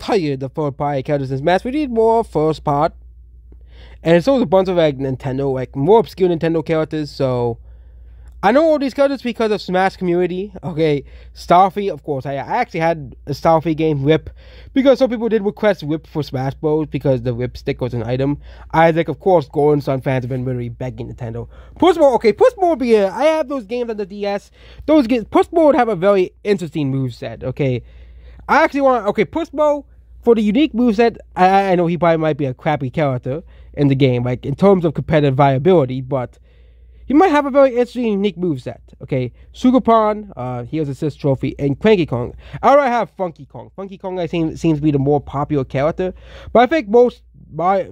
tired of third-party characters in Smash. We need more first-part. And it's always a bunch of, like, Nintendo, like, more obscure Nintendo characters, so... I know all these characters because of Smash community. Okay, Starfy, of course. I actually had a Starfy game, Whip, because some people did request Whip for Smash Bros. Because the Whip stick was an item. Isaac, of course, Golden Sun fans have been really begging Nintendo. Puss Mode, okay, Puss Mode would be I have those games on the DS. Those games, Puss Mode would have a very interesting moveset, okay. I actually want, okay, Puss Mode, for the unique moveset, I know he probably might be a crappy character in the game, like, in terms of competitive viability, but... he might have a very interesting, unique moveset, okay? Sugarpon, Heroes Assist Trophy, and Cranky Kong. I already have Funky Kong. Funky Kong seems to be the more popular character. But I think most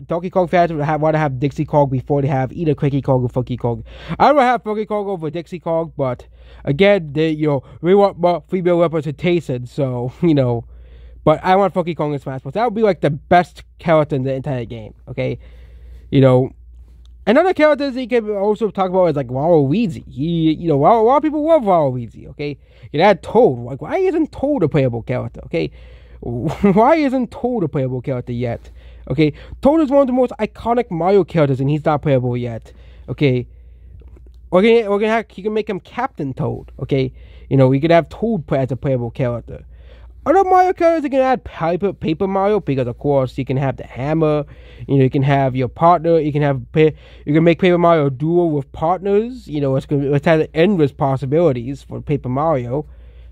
Donkey Kong fans would want to have Dixie Kong before they have either Cranky Kong or Funky Kong. I would have Funky Kong over Dixie Kong, but again, we want more female representation, so, But I want Funky Kong in Smash Bros. That would be, like, the best character in the entire game, okay? Another character that you can also talk about is, like, Waluigi. A lot of people love Waluigi, okay? You can add Toad. Like, why isn't Toad a playable character, okay? Why isn't Toad a playable character yet? Okay? Toad is one of the most iconic Mario characters, and he's not playable yet, okay? You can make him Captain Toad, okay? You could have Toad as a playable character. Other Mario characters, you can add Paper Mario, because of course you can have the hammer, you can have your partner, you can make Paper Mario a duo with partners, it has endless possibilities for Paper Mario,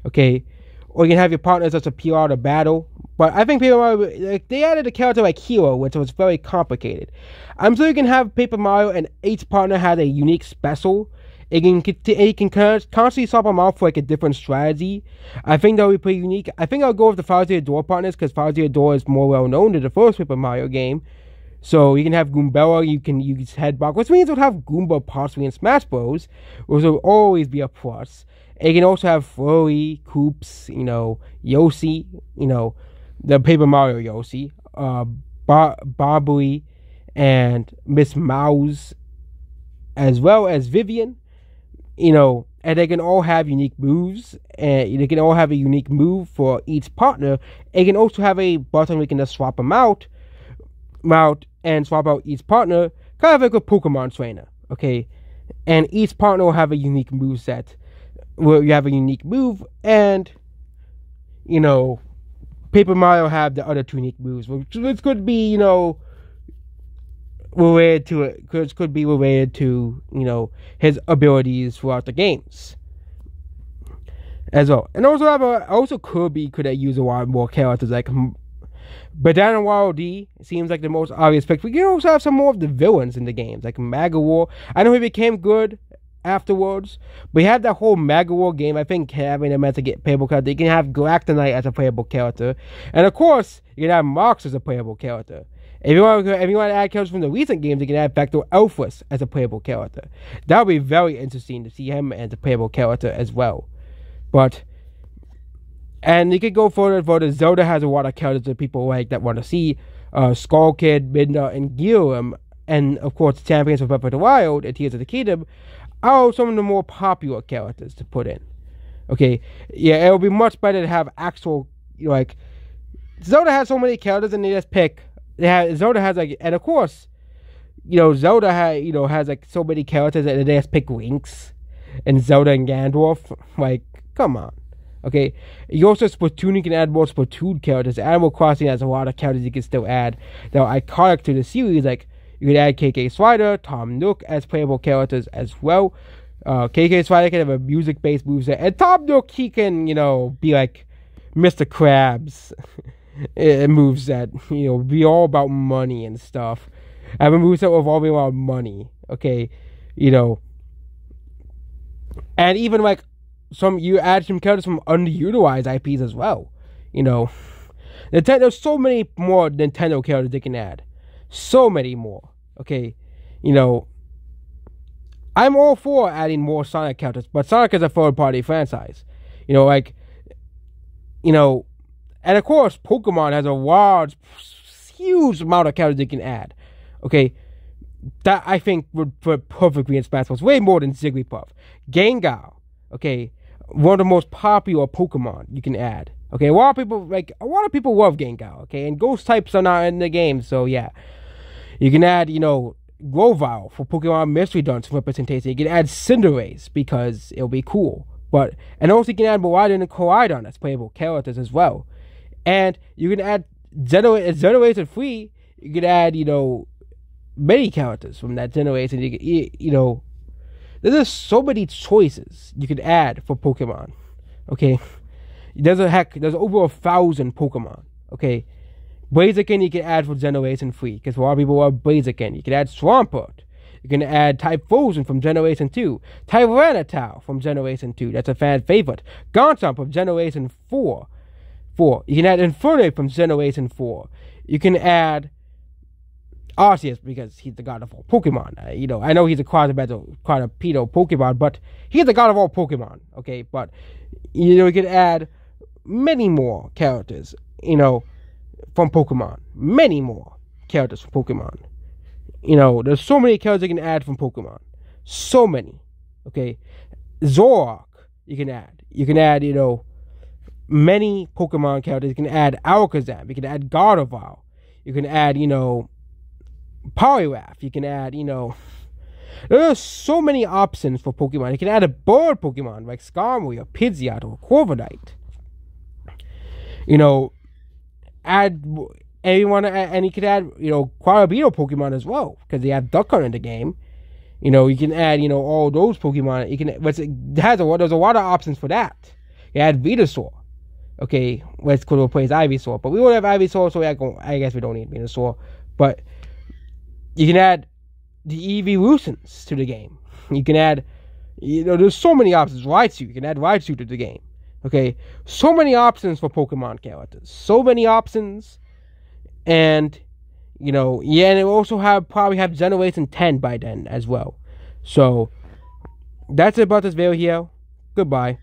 okay, or you can have your partners just appear out of battle. But I think Paper Mario, like, they added a character like Hero, which was very complicated. I'm sure you can have Paper Mario and each partner has a unique special. It can constantly swap them out for, like, a different strategy. I think that would be pretty unique. I think I'll go with the Bowser Door partners, because Bowser Door is more well known than the first Paper Mario game. So you can have Goombella, you can use Headblock, which means we'll have Goomba possibly in Smash Bros, which will always be a plus. It can also have Furry, Koops, Yoshi, the Paper Mario Yoshi, Barbary, and Miss Mouse, as well as Vivian. And they can all have unique moves, and they can all have a unique move for each partner. It can also have a button where you can just swap them out, and swap out each partner, kind of like a Pokemon trainer, okay? And each partner will have a unique move set, where you have a unique move, and, Paper Mario have the other two unique moves, which could be, related to it, because could be related to, his abilities throughout the games as well. And also Kirby could use a lot more characters, like Banana Waddle Dee seems like the most obvious pick. We can also have some more of the villains in the games, like Magawar. I know he became good afterwards, but we had that whole Magawar game. I think having them as a playable character. You can have Galactonite as a playable character, and of course you can have Mox as a playable character. If you want to add characters from the recent games, you can add Vector Elfus as a playable character. That would be very interesting to see him as a playable character as well. And you could go further. Zelda has a lot of characters that people like that want to see. Skull Kid, Midna, and Gilliam, and of course the champions of Breath of the Wild and Tears of the Kingdom are some of the more popular characters to put in. Okay, yeah, it would be much better to have actual, Zelda has so many characters and they just pick. Zelda has, like, and of course, Zelda has like so many characters and they just pick Lynx and Zelda and Ganondorf. Like, come on. Okay, you also Splatoon, you can add more Splatoon characters. Animal Crossing has a lot of characters you can still add that are iconic to the series. Like, you can add KK Slider, Tom Nook as playable characters as well. KK Slider can have a music-based moveset, and Tom Nook, he can, be like Mr. Krabs. It moves that, be all about money and stuff. Have a moveset revolving around money, okay? And even, like, you add some characters from underutilized IPs as well, There's so many more Nintendo characters they can add. So many more, okay? I'm all for adding more Sonic characters, but Sonic is a third-party franchise. And of course, Pokemon has a large, huge amount of characters they can add. Okay, that I think would fit perfectly in Smash Bros. Way more than Jigglypuff. Gengar, okay, one of the most popular Pokemon you can add. Okay, a lot of people love Gengar. Okay, and ghost types are not in the game, so yeah. You can add, Grovyle for Pokemon Mystery Dungeon representation. You can add Cinderace because it'll be cool. And also you can add Miraidon and Koraidon as playable characters as well. And you can add Generation 3. You can add, many characters from that generation. You can, there's just so many choices you can add for Pokemon. Okay, there's over 1,000 Pokemon. Okay, Blaziken you can add for Generation 3 because a lot of people love Blaziken. You can add Swampert. You can add Typhlosion from Generation 2. Tyranitar from Generation 2. That's a fan favorite. Garchomp from Generation 4. You can add Infernape from Generation 4. You can add Arceus because he's the god of all Pokemon. I know he's a quadrupedal Pokemon, but he's the god of all Pokemon. Okay, but you can add many more characters, from Pokemon. Many more characters from Pokemon. There's so many characters you can add from Pokemon. So many. Okay, Zoroark you can add. You can add, many Pokemon characters. You can add Alakazam. You can add Gardevoir. You can add, Poliwrath. You can add, there are so many options for Pokemon. You can add a bird Pokemon like Skarmory or Pidgeot or Corviknight. And you can add, Quadrupedal Pokemon as well because they have Duckhunt in the game. You can add, all those Pokemon. There's a lot of options for that. You add Venusaur. Okay, let's go to replace Ivysaur, but we won't have Ivysaur, so I guess we don't need Venusaur. But you can add the Evolutions to the game. You can add, there's so many options. Raichu, you can add Raichu to the game. Okay, so many options for Pokemon characters. So many options, and and it will also probably have Generation 10 by then as well. So that's it about this video here. Goodbye.